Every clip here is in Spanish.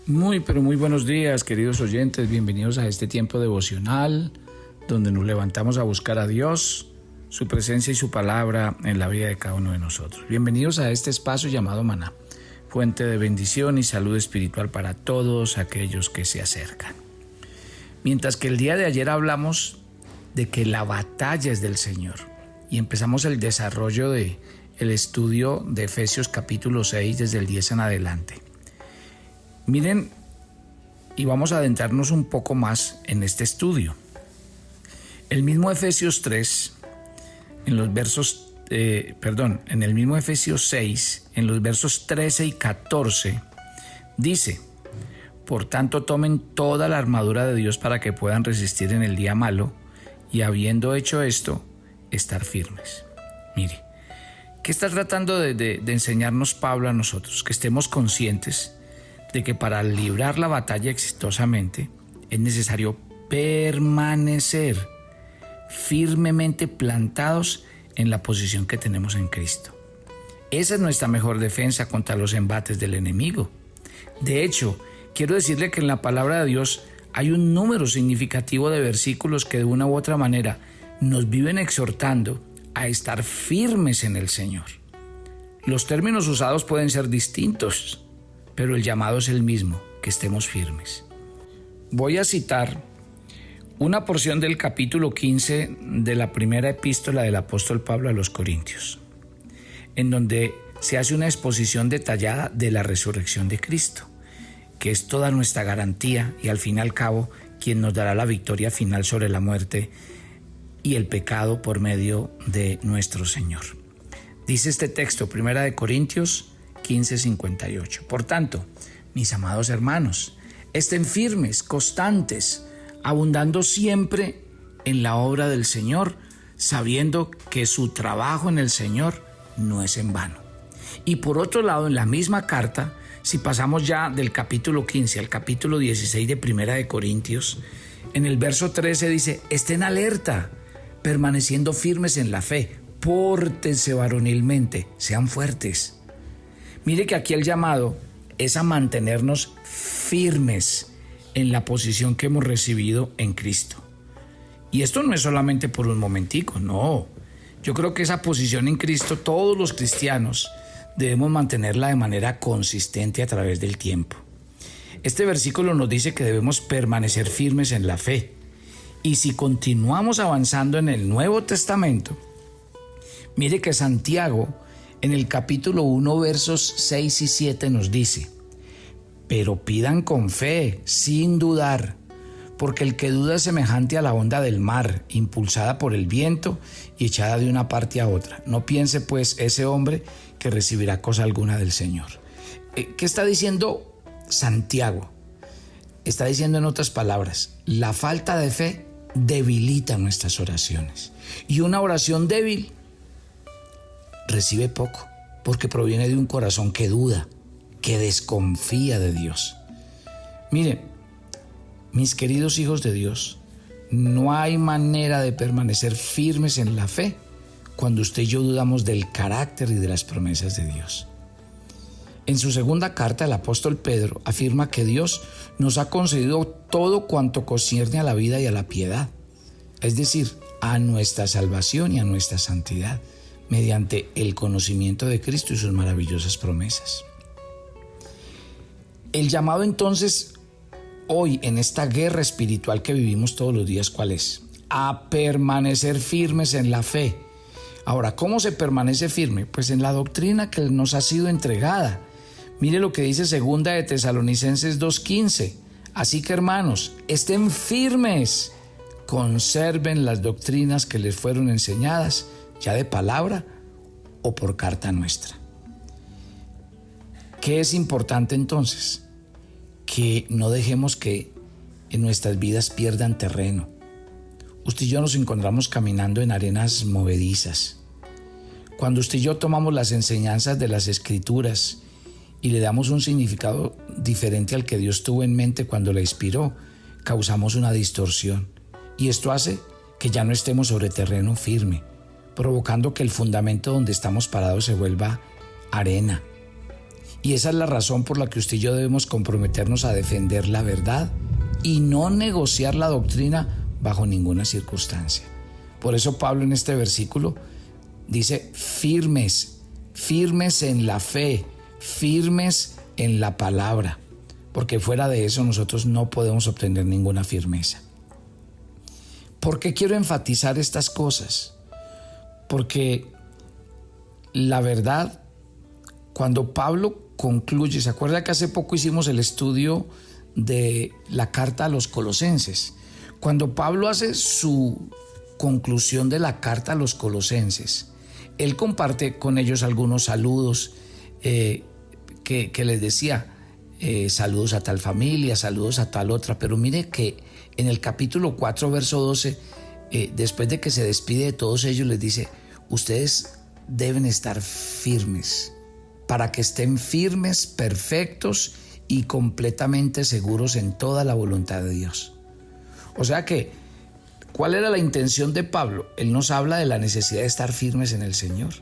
Pero muy buenos días, queridos oyentes. Bienvenidos a este tiempo devocional, donde nos levantamos a buscar a Dios, su presencia y su palabra en la vida de cada uno de nosotros. Bienvenidos a este espacio llamado Maná, fuente de bendición y salud espiritual para todos aquellos que se acercan. Mientras que el día de ayer hablamos de que la batalla es del Señor y empezamos el desarrollo del estudio de Efesios capítulo 6 desde el 10 en adelante. Miren, y vamos a adentrarnos un poco más en este estudio. El mismo Efesios 3, en el mismo Efesios 6, en los versos 13 y 14, dice: por tanto, tomen toda la armadura de Dios para que puedan resistir en el día malo y, habiendo hecho esto, estar firmes. Mire, ¿qué está tratando de enseñarnos Pablo a nosotros? Que estemos conscientes de que para librar la batalla exitosamente es necesario permanecer firmemente plantados en la posición que tenemos en Cristo. Esa es nuestra mejor defensa contra los embates del enemigo. De hecho, quiero decirle que en la palabra de Dios hay un número significativo de versículos que de una u otra manera nos viven exhortando a estar firmes en el Señor. Los términos usados pueden ser distintos, pero el llamado es el mismo, que estemos firmes. Voy a citar una porción del capítulo 15 de la primera epístola del apóstol Pablo a los Corintios, en donde se hace una exposición detallada de la resurrección de Cristo, que es toda nuestra garantía y al fin y al cabo quien nos dará la victoria final sobre la muerte y el pecado por medio de nuestro Señor. Dice este texto, Primera de Corintios 15:58. Por tanto, mis amados hermanos, estén firmes, constantes, abundando siempre en la obra del Señor, sabiendo que su trabajo en el Señor no es en vano. Y por otro lado, en la misma carta, si pasamos ya del capítulo 15 al capítulo 16 de Primera de Corintios, en el verso 13 dice: estén alerta, permaneciendo firmes en la fe, pórtense varonilmente, sean fuertes. Mire que aquí el llamado es a mantenernos firmes en la posición que hemos recibido en Cristo. Y esto no es solamente por un momentico, no. Yo creo que esa posición en Cristo, todos los cristianos debemos mantenerla de manera consistente a través del tiempo. Este versículo nos dice que debemos permanecer firmes en la fe. Y si continuamos avanzando en el Nuevo Testamento, mire que Santiago, en el capítulo 1, versos 6 y 7 nos dice: pero pidan con fe, sin dudar, porque el que duda es semejante a la onda del mar, impulsada por el viento y echada de una parte a otra. No piense pues ese hombre que recibirá cosa alguna del Señor. ¿Qué está diciendo Santiago? Está diciendo, en otras palabras, la falta de fe debilita nuestras oraciones. Y una oración débil recibe poco, porque proviene de un corazón que duda, que desconfía de Dios. Mire, mis queridos hijos de Dios, no hay manera de permanecer firmes en la fe cuando usted y yo dudamos del carácter y de las promesas de Dios. En su segunda carta, el apóstol Pedro afirma que Dios nos ha concedido todo cuanto concierne a la vida y a la piedad, es decir, a nuestra salvación y a nuestra santidad, mediante el conocimiento de Cristo y sus maravillosas promesas. El llamado entonces, hoy en esta guerra espiritual que vivimos todos los días, ¿cuál es? A permanecer firmes en la fe. Ahora, ¿cómo se permanece firme? Pues en la doctrina que nos ha sido entregada. Mire lo que dice Segunda de Tesalonicenses 2:15. Así que, hermanos, estén firmes, conserven las doctrinas que les fueron enseñadas, ya de palabra o por carta nuestra. ¿Qué es importante entonces? Que no dejemos que en nuestras vidas pierdan terreno. Usted y yo nos encontramos caminando en arenas movedizas. Cuando usted y yo tomamos las enseñanzas de las Escrituras y le damos un significado diferente al que Dios tuvo en mente cuando la inspiró, causamos una distorsión. Y esto hace que ya no estemos sobre terreno firme, provocando que el fundamento donde estamos parados se vuelva arena. Y esa es la razón por la que usted y yo debemos comprometernos a defender la verdad y no negociar la doctrina bajo ninguna circunstancia. Por eso Pablo en este versículo dice firmes, firmes en la fe, firmes en la palabra, porque fuera de eso nosotros no podemos obtener ninguna firmeza. ¿Por qué quiero enfatizar estas cosas? Porque la verdad, cuando Pablo concluye, ¿se acuerda que hace poco hicimos el estudio de la carta a los Colosenses? Cuando Pablo hace su conclusión de la carta a los Colosenses, él comparte con ellos algunos saludos que les decía, saludos a tal familia, saludos a tal otra, pero mire que en el capítulo 4, verso 12, después de que se despide de todos ellos, les dice, ustedes deben estar firmes, para que estén firmes, perfectos y completamente seguros en toda la voluntad de Dios. O sea que, ¿cuál era la intención de Pablo? Él nos habla de la necesidad de estar firmes en el Señor.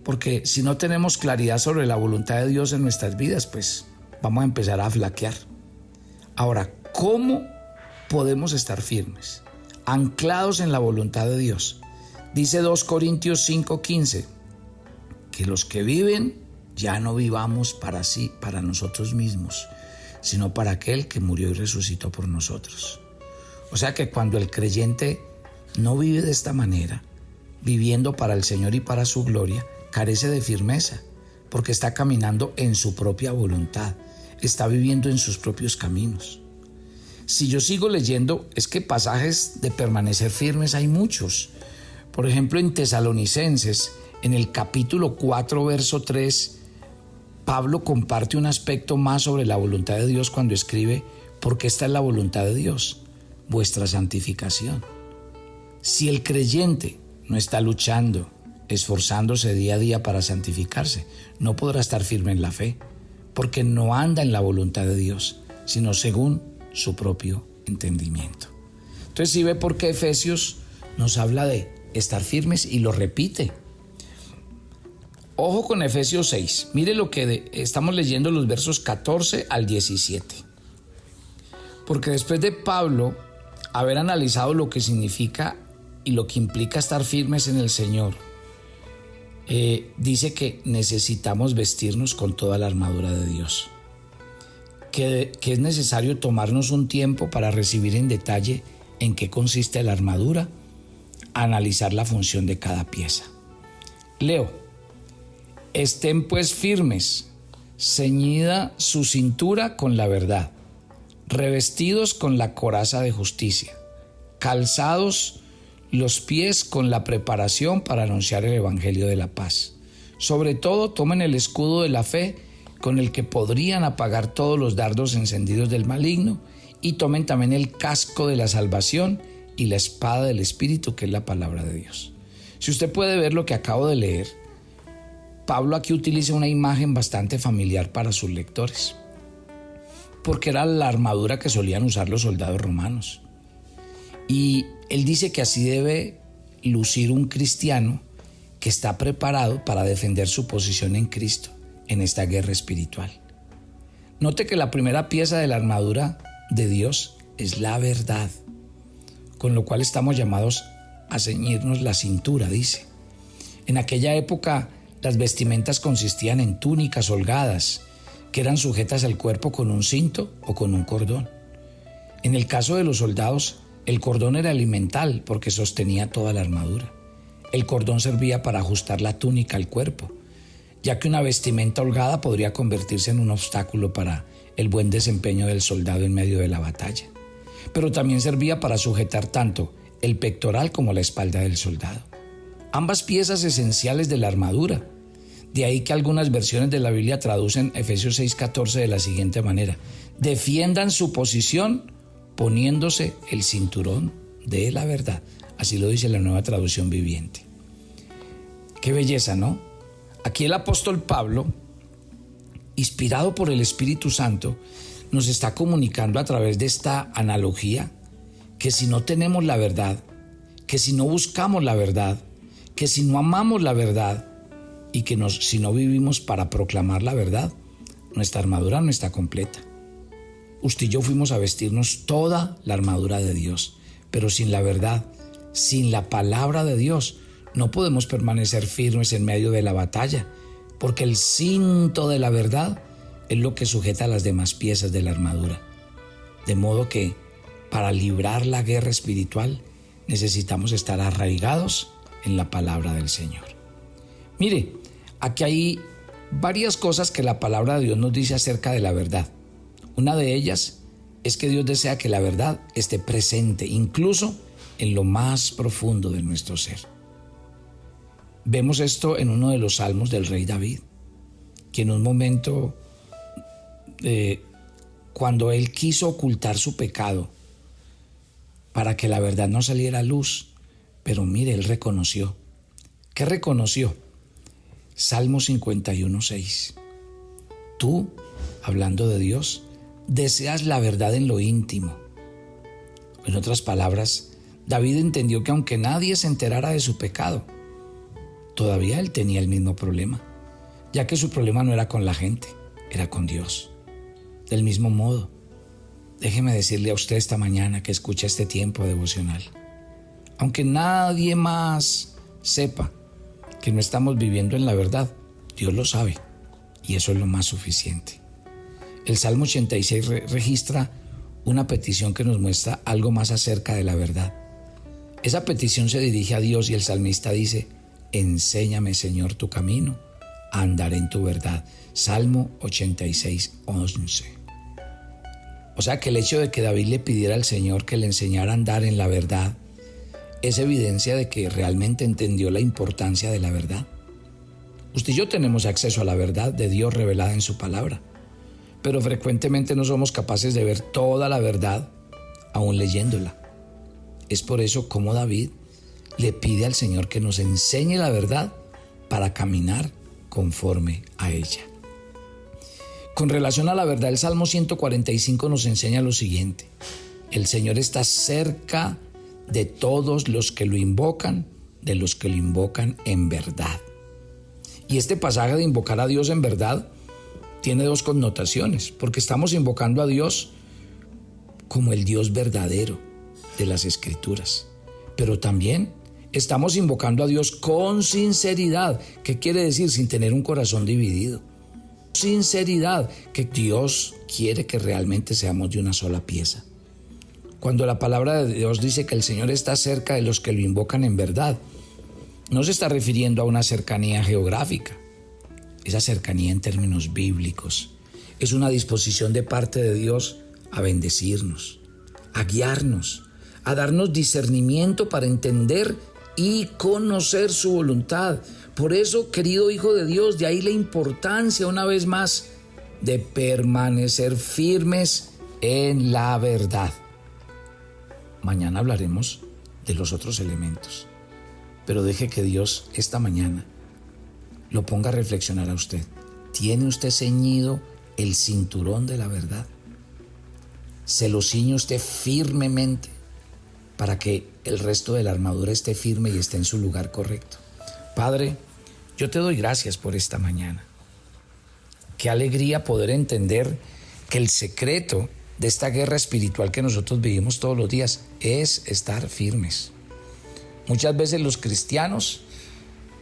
Porque si no tenemos claridad sobre la voluntad de Dios en nuestras vidas, pues vamos a empezar a flaquear. Ahora, ¿cómo podemos estar firmes? Anclados en la voluntad de Dios. Dice 2 Corintios 5:15, que los que viven ya no vivamos para sí, para nosotros mismos, sino para aquel que murió y resucitó por nosotros. O sea que cuando el creyente no vive de esta manera, viviendo para el Señor y para su gloria, carece de firmeza, porque está caminando en su propia voluntad, está viviendo en sus propios caminos. Si yo sigo leyendo, es que pasajes de permanecer firmes hay muchos. Por ejemplo, en Tesalonicenses, en el capítulo 4, verso 3, Pablo comparte un aspecto más sobre la voluntad de Dios cuando escribe, porque esta es la voluntad de Dios, vuestra santificación. Si el creyente no está luchando, esforzándose día a día para santificarse, no podrá estar firme en la fe, porque no anda en la voluntad de Dios, sino según su propio entendimiento. Entonces, si ve por qué Efesios nos habla de estar firmes y lo repite. Ojo con Efesios 6, mire lo que estamos leyendo los versos 14 al 17. Porque después de Pablo haber analizado lo que significa y lo que implica estar firmes en el Señor, dice que necesitamos vestirnos con toda la armadura de Dios. Que es necesario tomarnos un tiempo para recibir en detalle en qué consiste la armadura, analizar la función de cada pieza. Leo. Estén pues firmes, ceñida su cintura con la verdad, revestidos con la coraza de justicia, calzados los pies con la preparación para anunciar el evangelio de la paz. Sobre todo tomen el escudo de la fe con el que podrían apagar todos los dardos encendidos del maligno, y tomen también el casco de la salvación y la espada del Espíritu, que es la palabra de Dios. Si usted puede ver lo que acabo de leer, Pablo aquí utiliza una imagen bastante familiar para sus lectores, porque era la armadura que solían usar los soldados romanos. Y él dice que así debe lucir un cristiano que está preparado para defender su posición en Cristo en esta guerra espiritual. Note que la primera pieza de la armadura de Dios es la verdad, con lo cual estamos llamados a ceñirnos la cintura, dice. En aquella época, las vestimentas consistían en túnicas holgadas que eran sujetas al cuerpo con un cinto o con un cordón. En el caso de los soldados, el cordón era elemental porque sostenía toda la armadura. El cordón servía para ajustar la túnica al cuerpo, ya que una vestimenta holgada podría convertirse en un obstáculo para el buen desempeño del soldado en medio de la batalla. Pero también servía para sujetar tanto el pectoral como la espalda del soldado. Ambas piezas esenciales de la armadura. De ahí que algunas versiones de la Biblia traducen Efesios 6:14 de la siguiente manera: defiendan su posición poniéndose el cinturón de la verdad. Así lo dice la Nueva Traducción Viviente. Qué belleza, ¿no? Aquí el apóstol Pablo, inspirado por el Espíritu Santo, nos está comunicando a través de esta analogía que si no tenemos la verdad, que si no buscamos la verdad, que si no amamos la verdad y que si no vivimos para proclamar la verdad, nuestra armadura no está completa. Usted y yo fuimos a vestirnos toda la armadura de Dios, pero sin la verdad, sin la palabra de Dios, no podemos permanecer firmes en medio de la batalla, porque el cinto de la verdad es lo que sujeta las demás piezas de la armadura. De modo que para librar la guerra espiritual necesitamos estar arraigados en la palabra del Señor. Mire, aquí hay varias cosas que la palabra de Dios nos dice acerca de la verdad. Una de ellas es que Dios desea que la verdad esté presente, incluso en lo más profundo de nuestro ser. Vemos esto en uno de los salmos del rey David, que en un momento, cuando él quiso ocultar su pecado para que la verdad no saliera a luz, pero mire, él reconoció. ¿Qué reconoció? Salmo 51:6. Tú, hablando de Dios, deseas la verdad en lo íntimo. En otras palabras, David entendió que aunque nadie se enterara de su pecado, todavía él tenía el mismo problema, ya que su problema no era con la gente, era con Dios. Del mismo modo, déjeme decirle a usted esta mañana que escucha este tiempo devocional, aunque nadie más sepa que no estamos viviendo en la verdad, Dios lo sabe, y eso es lo más suficiente. El Salmo 86 registra una petición que nos muestra algo más acerca de la verdad. Esa petición se dirige a Dios y el salmista dice: enséñame, Señor, tu camino, andaré en tu verdad. Salmo 86:11. O sea que el hecho de que David le pidiera al Señor que le enseñara a andar en la verdad es evidencia de que realmente entendió la importancia de la verdad. Usted y yo tenemos acceso a la verdad de Dios revelada en su palabra, pero frecuentemente no somos capaces de ver toda la verdad aún leyéndola. Es por eso como David le pide al Señor que nos enseñe la verdad para caminar conforme a ella. Con relación a la verdad, el Salmo 145 nos enseña lo siguiente: el Señor está cerca de todos los que lo invocan, de los que lo invocan en verdad. Y este pasaje de invocar a Dios en verdad tiene dos connotaciones, porque estamos invocando a Dios como el Dios verdadero de las Escrituras, pero también estamos invocando a Dios con sinceridad. ¿Qué quiere decir? Sin tener un corazón dividido. Sinceridad, que Dios quiere que realmente seamos de una sola pieza. Cuando la palabra de Dios dice que el Señor está cerca de los que lo invocan en verdad, no se está refiriendo a una cercanía geográfica. Esa cercanía en términos bíblicos es una disposición de parte de Dios a bendecirnos, a guiarnos, a darnos discernimiento para entender y conocer su voluntad. Por eso, querido hijo de Dios, de ahí la importancia una vez más de permanecer firmes en la verdad. Mañana hablaremos de los otros elementos, pero deje que Dios esta mañana lo ponga a reflexionar a usted. ¿Tiene usted ceñido el cinturón de la verdad? ¿Se lo ciñe usted firmemente para que el resto de la armadura esté firme y esté en su lugar correcto? Padre, yo te doy gracias por esta mañana. Qué alegría poder entender que el secreto de esta guerra espiritual que nosotros vivimos todos los días es estar firmes. Muchas veces los cristianos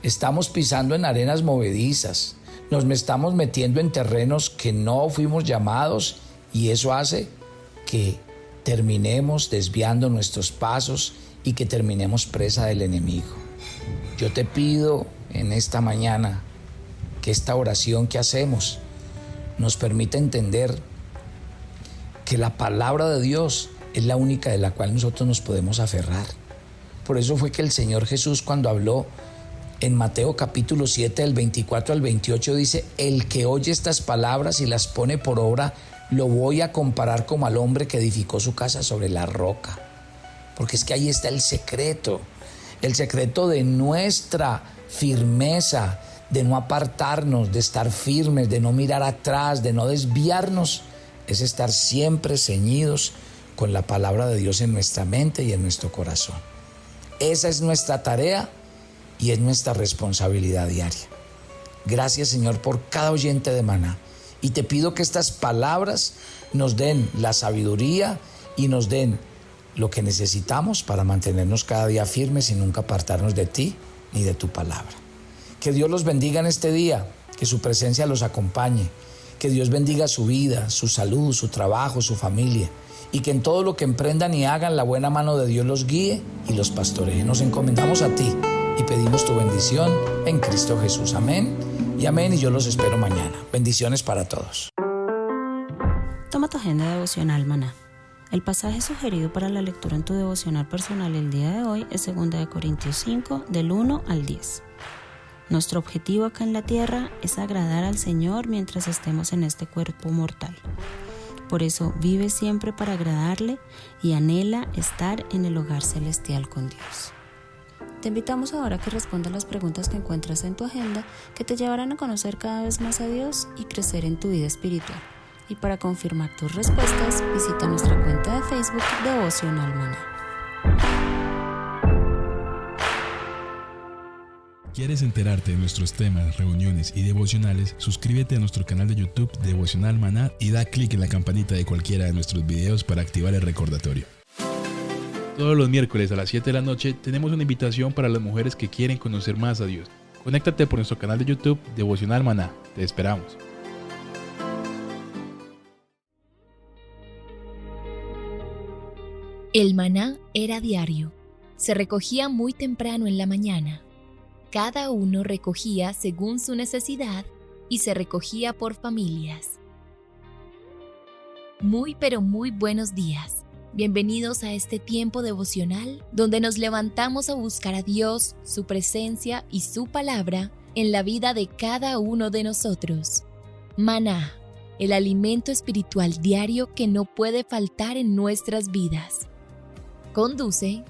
estamos pisando en arenas movedizas, nos estamos metiendo en terrenos que no fuimos llamados, y eso hace que terminemos desviando nuestros pasos y que terminemos presa del enemigo. Yo te pido en esta mañana que esta oración que hacemos nos permita entender que la palabra de Dios es la única de la cual nosotros nos podemos aferrar. Por eso fue que el Señor Jesús, cuando habló en Mateo capítulo 7, del 24 al 28, dice: el que oye estas palabras y las pone por obra, lo voy a comparar como al hombre que edificó su casa sobre la roca. Porque es que ahí está el secreto de nuestra firmeza, de no apartarnos, de estar firmes, de no mirar atrás, de no desviarnos, es estar siempre ceñidos con la palabra de Dios en nuestra mente y en nuestro corazón. Esa es nuestra tarea y es nuestra responsabilidad diaria. Gracias, Señor, por cada oyente de Maná, Y te pido que estas palabras nos den la sabiduría y nos den lo que necesitamos para mantenernos cada día firmes y nunca apartarnos de ti ni de tu palabra. Que Dios los bendiga en este día, que su presencia los acompañe, que Dios bendiga su vida, su salud, su trabajo, su familia, y que en todo lo que emprendan y hagan la buena mano de Dios los guíe y los pastoree. Nos encomendamos a ti y pedimos tu bendición en Cristo Jesús. Amén y amén, y yo los espero mañana. Bendiciones para todos. Toma tu agenda devocional Maná. El pasaje sugerido para la lectura en tu devocional personal el día de hoy es 2 Corintios 5, del 1 al 10. Nuestro objetivo acá en la tierra es agradar al Señor mientras estemos en este cuerpo mortal. Por eso vive siempre para agradarle y anhela estar en el hogar celestial con Dios. Te invitamos ahora a que respondas las preguntas que encuentras en tu agenda, que te llevarán a conocer cada vez más a Dios y crecer en tu vida espiritual. Y para confirmar tus respuestas, visita nuestra cuenta de Facebook Devocional Maná. ¿Quieres enterarte de nuestros temas, reuniones y devocionales? Suscríbete a nuestro canal de YouTube Devocional Maná y da clic en la campanita de cualquiera de nuestros videos para activar el recordatorio. Todos los miércoles a las 7 de la noche tenemos una invitación para las mujeres que quieren conocer más a Dios. Conéctate por nuestro canal de YouTube Devocional Maná. Te esperamos. El maná era diario. Se recogía muy temprano en la mañana. Cada uno recogía según su necesidad y se recogía por familias. Muy pero muy buenos días. Bienvenidos a este tiempo devocional donde nos levantamos a buscar a Dios, su presencia y su palabra en la vida de cada uno de nosotros. Maná, el alimento espiritual diario que no puede faltar en nuestras vidas. Conduce